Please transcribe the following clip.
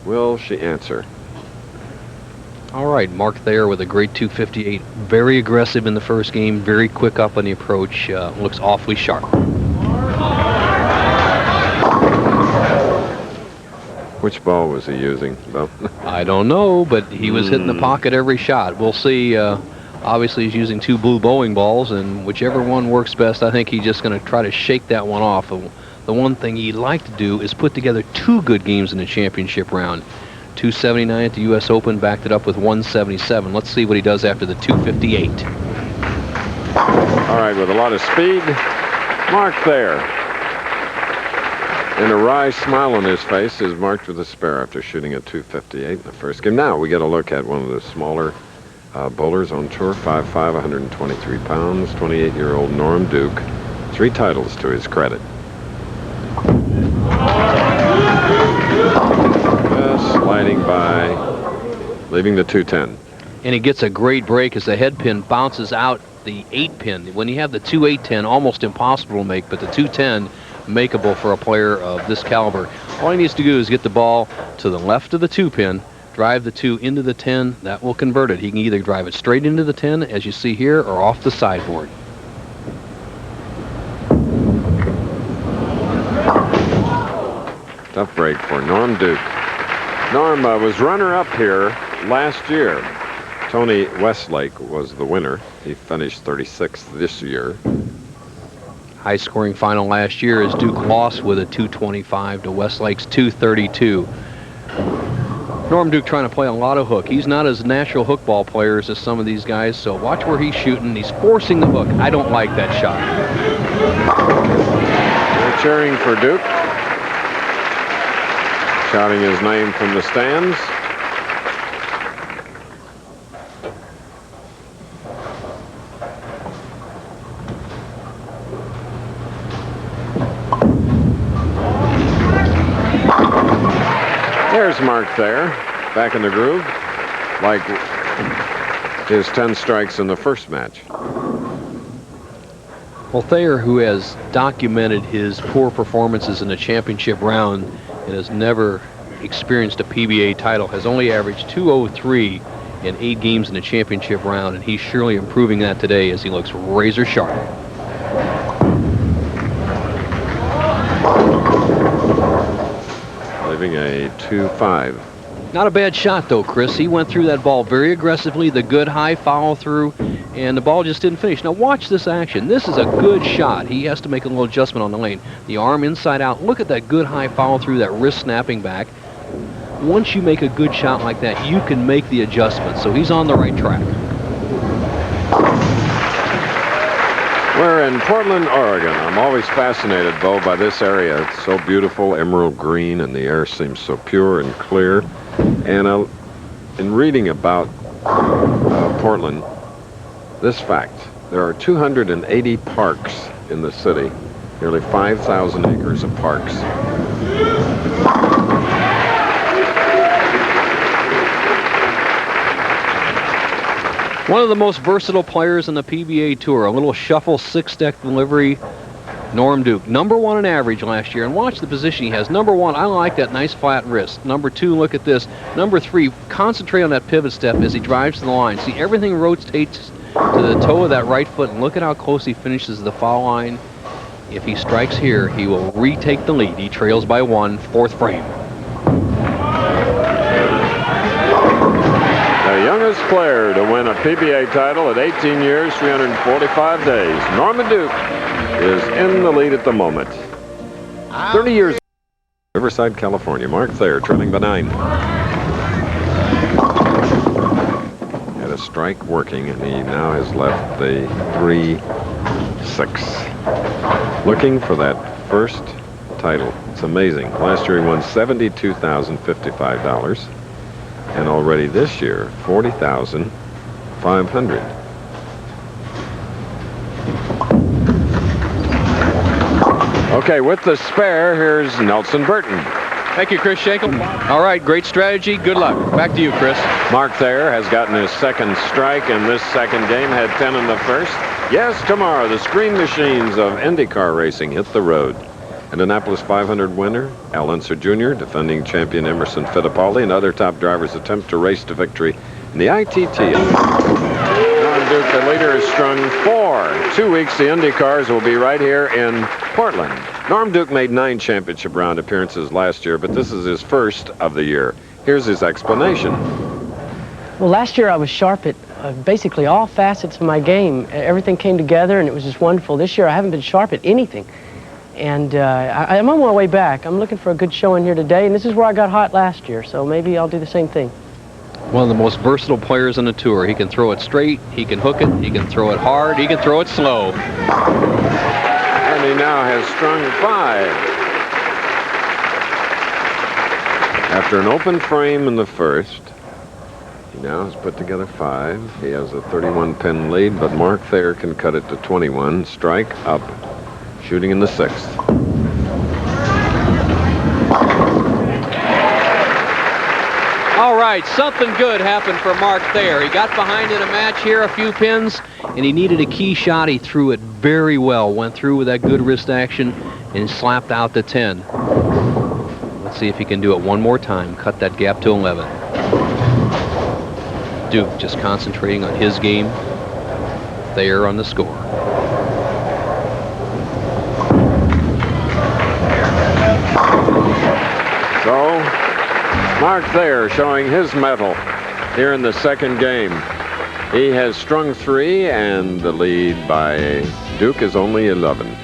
Will she answer? All right, Mark-Thayer with a great 258. Very aggressive in the first game, very quick up on the approach. Looks awfully sharp. Which ball was he using, though? I don't know, but he was hitting the pocket every shot. We'll see. Obviously, he's using 2 blue bowling balls, and whichever one works best, I think he's just going to try to shake that one off. The one thing he'd like to do is put together 2 good games in the championship round. 279 at the U.S. Open, backed it up with 177. Let's see what he does after the 258. All right, with a lot of speed, Mark-Thayer. And a wry smile on his face is marked with a spare after shooting at 258 in the first game. Now we get a look at one of the smaller bowlers on tour, 5'5", 123 pounds, 28-year-old Norm Duke. 3 titles to his credit. Sliding by, leaving the 210. And he gets a great break as the head pin bounces out the 8 pin. When you have the 2-8-10, almost impossible to make, but the 210, makeable for a player of this caliber. All he needs to do is get the ball to the left of the 2 pin, drive the 2 into the 10. That will convert it. He can either drive it straight into the 10, as you see here, or off the sideboard. Tough break for Norm Duke. Norm was runner-up here last year. Tony Westlake was the winner. He finished 36th this year. High-scoring final last year as Duke lost with a 225 to Westlake's 232. Norm Duke trying to play a lot of hook. He's not as natural hook ball players as some of these guys, so watch where he's shooting. He's forcing the hook. I don't like that shot. They're cheering for Duke. Shouting his name from the stands. There's Mark-Thayer, back in the groove, like his 10 strikes in the first match. Well, Thayer, who has documented his poor performances in the championship round and has never experienced a PBA title, has only averaged 203 in 8 games in the championship round, and he's surely improving that today as he looks razor sharp. Leaving a 2-5. Not a bad shot, though, Chris. He went through that ball very aggressively, the good high follow-through, and the ball just didn't finish. Now, watch this action. This is a good shot. He has to make a little adjustment on the lane. The arm inside out. Look at that good high follow-through, that wrist snapping back. Once you make a good shot like that, you can make the adjustment. So he's on the right track. We're in Portland, Oregon. I'm always fascinated, Bo, by this area. It's so beautiful, emerald green, and the air seems so pure and clear. And in reading about Portland, this fact: there are 280 parks in the city, nearly 5,000 acres of parks. One of the most versatile players in the PBA Tour. A little shuffle 6-deck delivery. Norm Duke, #1 in average last year. And watch the position he has. #1, I like that nice flat wrist. #2, look at this. #3, concentrate on that pivot step as he drives to the line. See, everything rotates to the toe of that right foot. And look at how close he finishes the foul line. If he strikes here, he will retake the lead. He trails by 1, 4th frame. The youngest player to win a PBA title at 18 years, 345 days. Norman Duke is in the lead at the moment. 30 years. Riverside, California. Mark-Thayer trailing by 9. Had a strike working, and he now has left the 3-6. Looking for that first title. It's amazing. Last year he won $72,055. And already this year, $40,500. Okay, with the spare, here's Nelson Burton. Thank you, Chris Schenkel. All right, great strategy. Good luck. Back to you, Chris. Mark-Thayer has gotten his second strike in this second game, had 10 in the first. Yes, tomorrow, the Screen Machines of IndyCar racing hit the road. Indianapolis 500 winner Al Unser Jr., defending champion Emerson Fittipaldi, and other top drivers attempt to race to victory in the ITT. Norm Duke, the leader, is strung 4. 2 weeks, the Indy cars will be right here in Portland. Norm Duke made 9 championship round appearances last year, but this is his first of the year. Here's his explanation. Well, last year I was sharp at basically all facets of my game. Everything came together, and it was just wonderful. This year I haven't been sharp at anything. And I'm on my way back. I'm looking for a good showing here today, and this is where I got hot last year, so maybe I'll do the same thing. One of the most versatile players on the tour. He can throw it straight, he can hook it, he can throw it hard, he can throw it slow. And he now has strung 5. After an open frame in the first, he now has put together 5. He has a 31-pin lead, but Mark-Thayer can cut it to 21. Strike up, shooting in the 6th. All right, something good happened for Mark-Thayer. He got behind in a match here, a few pins, and he needed a key shot. He threw it very well, went through with that good wrist action, and slapped out the 10. Let's see if he can do it one more time, cut that gap to 11. Duke just concentrating on his game. Thayer on the score. So, Mark-Thayer showing his mettle here in the second game. He has strung 3, and the lead by Duke is only 11.